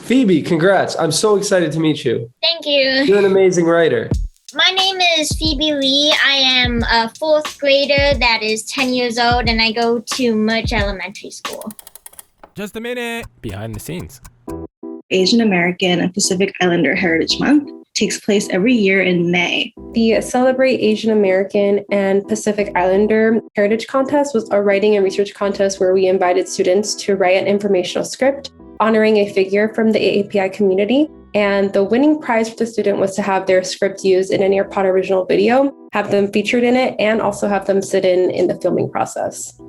Phoebe, congrats. I'm so excited to meet you. Thank you. You're an amazing writer. My name is Phoebe Lee. I am a fourth grader that is 10 years old, and I go to Murch Elementary School. Just a minute. Behind the scenes. Asian American and Pacific Islander Heritage Month takes place every year in May. The Celebrate Asian American and Pacific Islander Heritage Contest was a writing and research contest where we invited students to write an informational script honoring a figure from the AAPI community. And the winning prize for the student was to have their script used in a Nearpod original video, have them featured in it, and also have them sit in the filming process.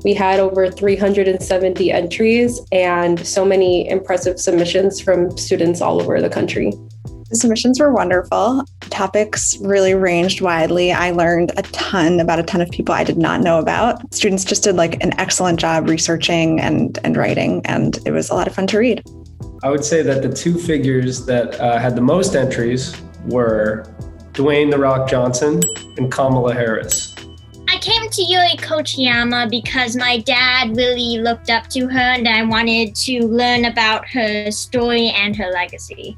We had over 370 entries and so many impressive submissions from students all over the country. The submissions were wonderful. Topics really ranged widely. I learned a ton about a ton of people I did not know about. Students just did an excellent job researching and writing, and it was a lot of fun to read. I would say that the two figures that had the most entries were Dwayne "The Rock" Johnson and Kamala Harris. I came to Yuri Kochiyama because my dad really looked up to her, and I wanted to learn about her story and her legacy.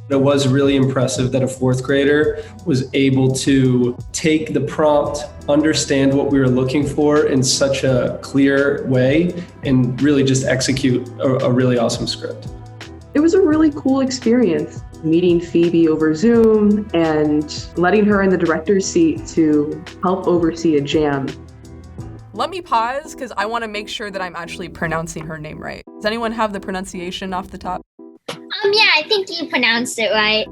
It was really impressive that a fourth grader was able to take the prompt, understand what we were looking for in such a clear way, and really just execute a really awesome script. It was a really cool experience meeting Phoebe over Zoom and letting her in the director's seat to help oversee a jam. Let me pause because I want to make sure that I'm actually pronouncing her name right. Does anyone have the pronunciation off the top? Yeah, I think you pronounced it right.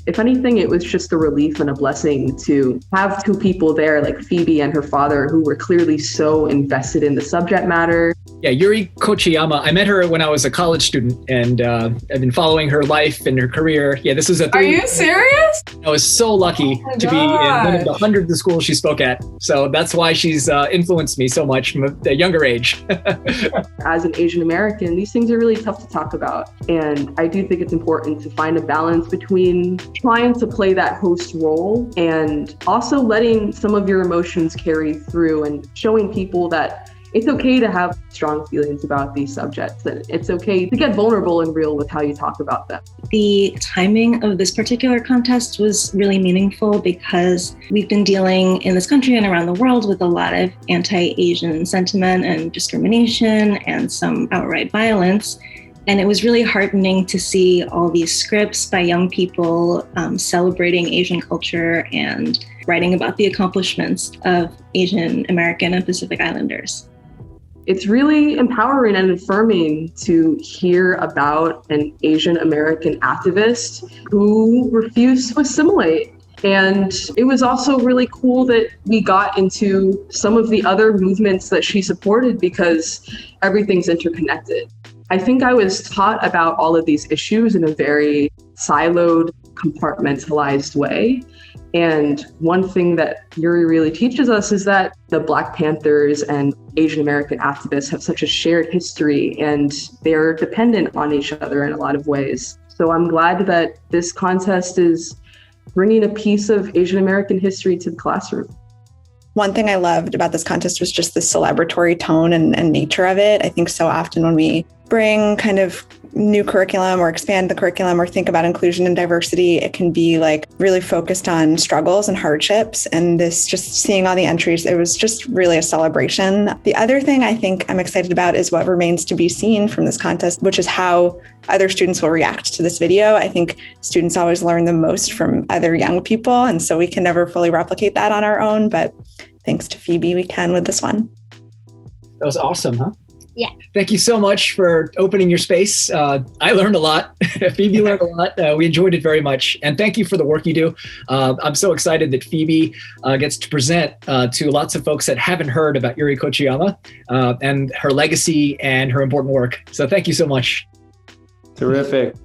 If anything, it was just a relief and a blessing to have two people there like Phoebe and her father who were clearly so invested in the subject matter. Yeah, Yuri Kochiyama. I met her when I was a college student, and I've been following her life and her career. Yeah, this was Are you serious? I was so lucky to be in one of the hundreds of schools she spoke at. So that's why she's influenced me so much from a younger age. As an Asian American, these things are really tough to talk about. And I do think it's important to find a balance between trying to play that host role and also letting some of your emotions carry through and showing people that it's okay to have strong feelings about these subjects, and it's okay to get vulnerable and real with how you talk about them. The timing of this particular contest was really meaningful because we've been dealing in this country and around the world with a lot of anti-Asian sentiment and discrimination and some outright violence. And it was really heartening to see all these scripts by young people celebrating Asian culture and writing about the accomplishments of Asian American and Pacific Islanders. It's really empowering and affirming to hear about an Asian American activist who refused to assimilate. And it was also really cool that we got into some of the other movements that she supported because everything's interconnected. I think I was taught about all of these issues in a very siloed, compartmentalized way. And one thing that Yuri really teaches us is that the Black Panthers and Asian American activists have such a shared history and they're dependent on each other in a lot of ways. So I'm glad that this contest is bringing a piece of Asian American history to the classroom. One thing I loved about this contest was just the celebratory tone and nature of it. I think so often when we bring kind of new curriculum or expand the curriculum or think about inclusion and diversity, it can be really focused on struggles and hardships. And this, just seeing all the entries, it was just really a celebration. The other thing I think I'm excited about is what remains to be seen from this contest, which is how other students will react to this video. I think students always learn the most from other young people. And so we can never fully replicate that on our own. But thanks to Phoebe, we can with this one. That was awesome, huh? Yeah. Thank you so much for opening your space. I learned a lot. Phoebe learned a lot. We enjoyed it very much. And thank you for the work you do. I'm so excited that Phoebe gets to present to lots of folks that haven't heard about Yuri Kochiyama and her legacy and her important work. So thank you so much. Terrific.